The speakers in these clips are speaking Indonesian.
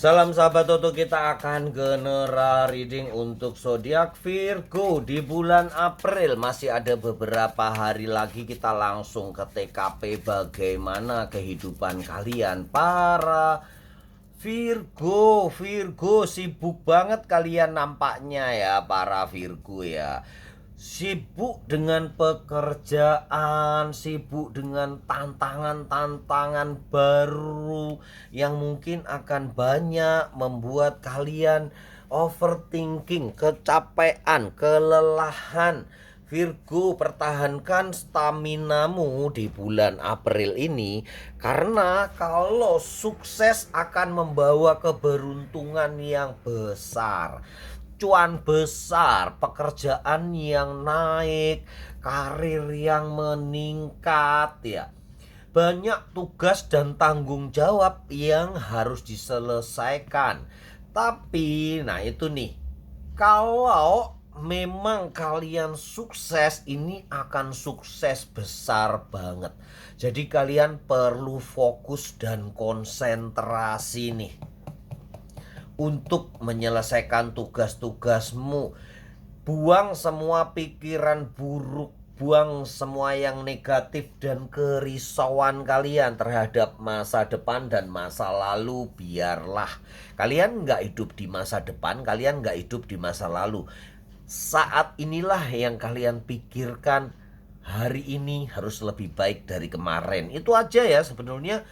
Salam sahabat Toto, kita akan general reading untuk zodiak Virgo di bulan April. Masih ada beberapa hari lagi, kita langsung ke TKP bagaimana kehidupan kalian para Virgo sibuk banget kalian nampaknya ya para Virgo ya. Sibuk dengan pekerjaan, sibuk dengan tantangan-tantangan baru yang mungkin akan banyak membuat kalian overthinking, kecapean, kelelahan. Virgo, pertahankan staminamu di bulan April ini, karena kalau sukses akan membawa keberuntungan yang besar, cuan besar, pekerjaan yang naik, karir yang meningkat ya. Banyak tugas dan tanggung jawab yang harus diselesaikan. Tapi nah itu nih, kalau memang kalian sukses, ini akan sukses besar banget. Jadi kalian perlu fokus dan konsentrasi nih untuk menyelesaikan tugas-tugasmu. Buang semua pikiran buruk, buang semua yang negatif dan kerisauan kalian terhadap masa depan dan masa lalu. Biarlah kalian nggak hidup di masa depan, kalian nggak hidup di masa lalu. Saat inilah yang kalian pikirkan, hari ini harus lebih baik dari kemarin. Itu aja ya sebenarnya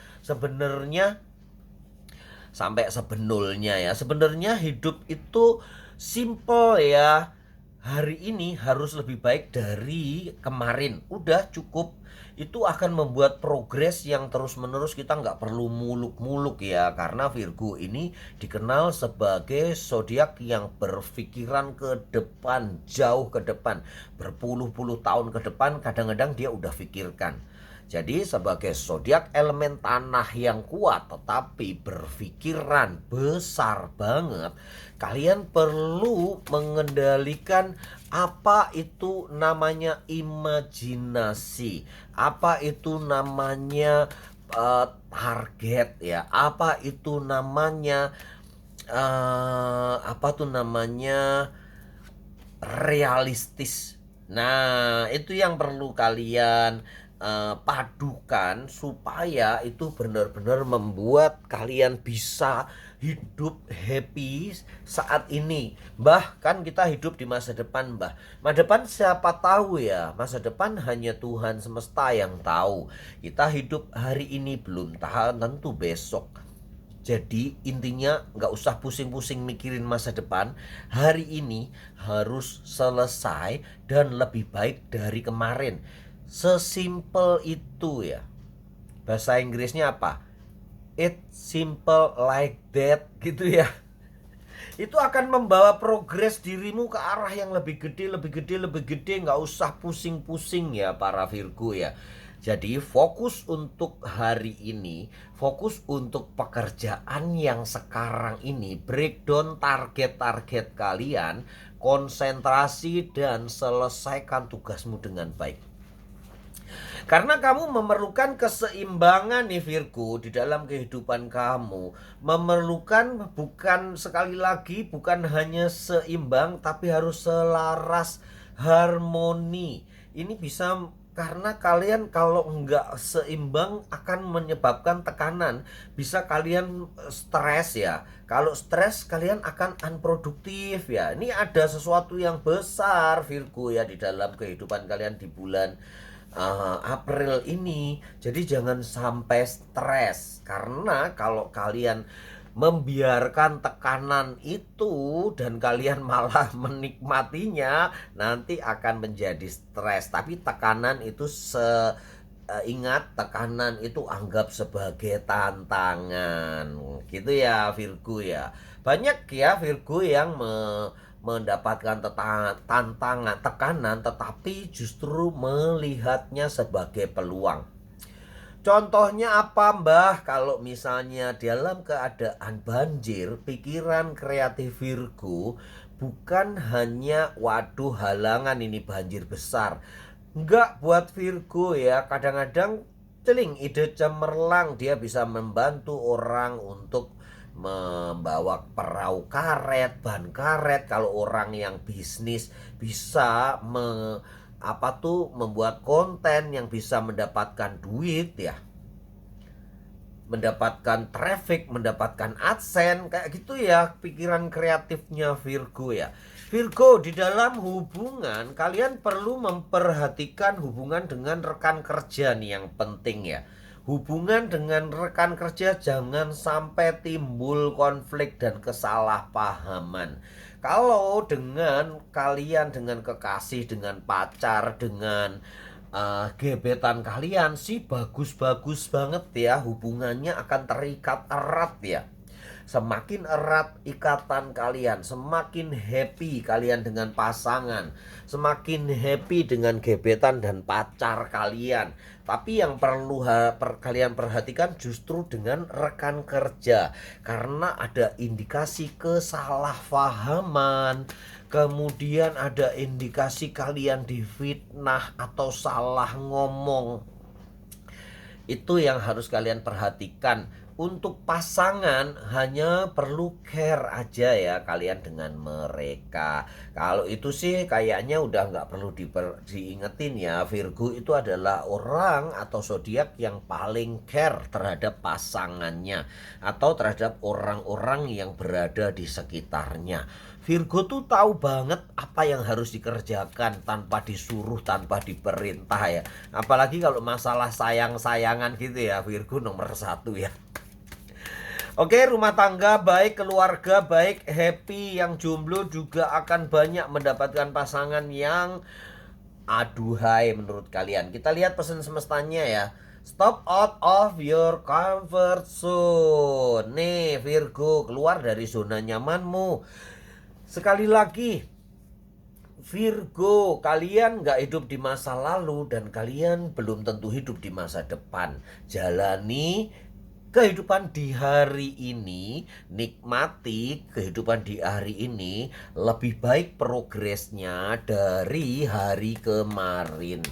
sampai sebenulnya ya. Sebenarnya hidup itu simple ya. Hari ini harus lebih baik dari kemarin. Udah cukup. Itu akan membuat progres yang terus-menerus. Kita nggak perlu muluk-muluk ya. Karena Virgo ini dikenal sebagai zodiak yang berpikiran ke depan, jauh ke depan, berpuluh-puluh tahun ke depan. Kadang-kadang dia udah pikirkan. Jadi sebagai zodiak elemen tanah yang kuat tetapi berpikiran besar banget, kalian perlu mengendalikan apa itu namanya imajinasi, apa itu namanya target ya, apa itu namanya realistis. Nah, itu yang perlu kalian padukan supaya itu benar-benar membuat kalian bisa hidup happy saat ini. Bahkan kita hidup di masa depan, Mbah. Masa depan siapa tahu ya? Masa depan hanya Tuhan semesta yang tahu. Kita hidup hari ini belum tahu tentu besok. Jadi intinya nggak usah pusing-pusing mikirin masa depan. Hari ini harus selesai dan lebih baik dari kemarin. Sesimpel itu ya. Bahasa Inggrisnya apa? It's simple like that gitu ya. Itu akan membawa progres dirimu ke arah yang lebih gede, lebih gede, lebih gede. Nggak usah pusing-pusing ya para Virgo ya. Jadi fokus untuk hari ini, fokus untuk pekerjaan yang sekarang ini, breakdown target-target kalian, konsentrasi dan selesaikan tugasmu dengan baik. Karena kamu memerlukan keseimbangan nih Virgo di dalam kehidupan kamu. Memerlukan bukan sekali lagi bukan hanya seimbang tapi harus selaras, harmoni. Ini bisa karena kalian kalau nggak seimbang akan menyebabkan tekanan. Bisa kalian stres ya. Kalau stres kalian akan unproduktif ya. Ini ada sesuatu yang besar Virgo ya di dalam kehidupan kalian di bulan April ini. Jadi jangan sampai stres. Karena kalau kalian membiarkan tekanan itu dan kalian malah menikmatinya, nanti akan menjadi stres. Tapi tekanan itu ingat, tekanan itu anggap sebagai tantangan. Gitu ya Virgo ya. Banyak ya Virgo yang mendapatkan tantangan, tekanan, tetapi justru melihatnya sebagai peluang. Contohnya apa Mbah? Kalau misalnya dalam keadaan banjir, pikiran kreatif Virgo bukan hanya waduh halangan ini banjir besar. Enggak, buat Virgo ya, kadang-kadang celing ide cemerlang, dia bisa membantu orang untuk membawa perahu karet, ban karet. Kalau orang yang bisnis bisa membuat konten yang bisa mendapatkan duit ya, mendapatkan traffic, mendapatkan AdSense, kayak gitu ya pikiran kreatifnya Virgo ya. Virgo, di dalam hubungan kalian perlu memperhatikan hubungan dengan rekan kerja nih yang penting ya. Hubungan dengan rekan kerja jangan sampai timbul konflik dan kesalahpahaman. Kalau dengan kalian, dengan kekasih, dengan pacar, dengan gebetan kalian sih bagus-bagus banget ya, hubungannya akan terikat erat ya. Semakin erat ikatan kalian, semakin happy kalian dengan pasangan, semakin happy dengan gebetan dan pacar kalian. Tapi yang perlu kalian perhatikan justru dengan rekan kerja, karena ada indikasi kesalahpahaman. Kemudian ada indikasi kalian difitnah atau salah ngomong. Itu yang harus kalian perhatikan. Untuk pasangan hanya perlu care aja ya kalian dengan mereka. Kalau itu sih kayaknya udah nggak perlu diingetin ya. Virgo itu adalah orang atau zodiak yang paling care terhadap pasangannya atau terhadap orang-orang yang berada di sekitarnya. Virgo tuh tahu banget apa yang harus dikerjakan tanpa disuruh, tanpa diperintah ya. Apalagi kalau masalah sayang-sayangan gitu ya, Virgo nomor 1 ya. Oke, rumah tangga baik, keluarga baik, happy. Yang jomblo juga akan banyak mendapatkan pasangan yang aduhai menurut kalian. Kita lihat pesan semestanya ya. Stop out of your comfort zone. Nih Virgo, keluar dari zona nyamanmu. Sekali lagi, Virgo, kalian gak hidup di masa lalu dan kalian belum tentu hidup di masa depan. Jalani kehidupan di hari ini, nikmati kehidupan di hari ini, lebih baik progresnya dari hari kemarin.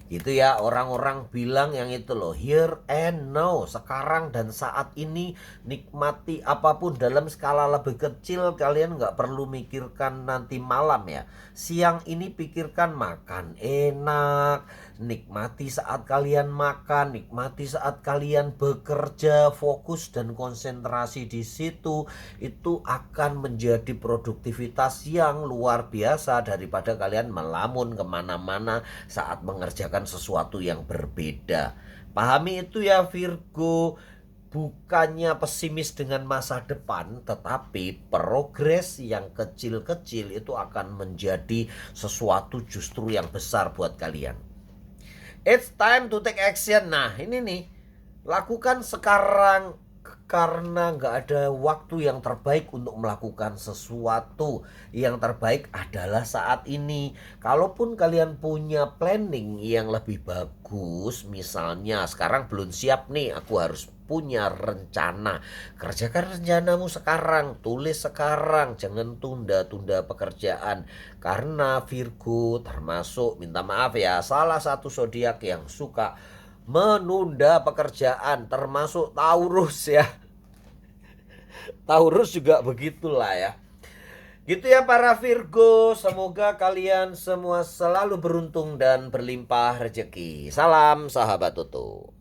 Gitu ya, orang-orang bilang yang itu loh, here and now, sekarang dan saat ini. Nikmati apapun dalam skala lebih kecil. Kalian nggak perlu mikirkan nanti malam ya. Siang ini pikirkan makan enak, nikmati saat kalian makan, nikmati saat kalian bekerja, fokus dan konsentrasi di situ. Itu akan menjadi produktivitas yang luar biasa daripada kalian melamun kemana-mana saat mengerjakan sesuatu yang berbeda. Pahami itu ya Virgo. Bukannya pesimis dengan masa depan, tetapi progres yang kecil-kecil itu akan menjadi sesuatu justru yang besar buat kalian. It's time to take action. Nah ini nih, lakukan sekarang, karena nggak ada waktu yang terbaik untuk melakukan sesuatu. Yang terbaik adalah saat ini. Kalaupun kalian punya planning yang lebih bagus, misalnya sekarang belum siap nih, aku harus punya rencana. Kerjakan rencanamu sekarang, tulis sekarang, jangan tunda-tunda pekerjaan. Karena Virgo termasuk, minta maaf ya, salah satu zodiak yang suka menunda pekerjaan, termasuk Taurus ya. Taurus juga begitulah ya. Gitu ya para Virgo, semoga kalian semua selalu beruntung dan berlimpah rezeki. Salam sahabat Toto.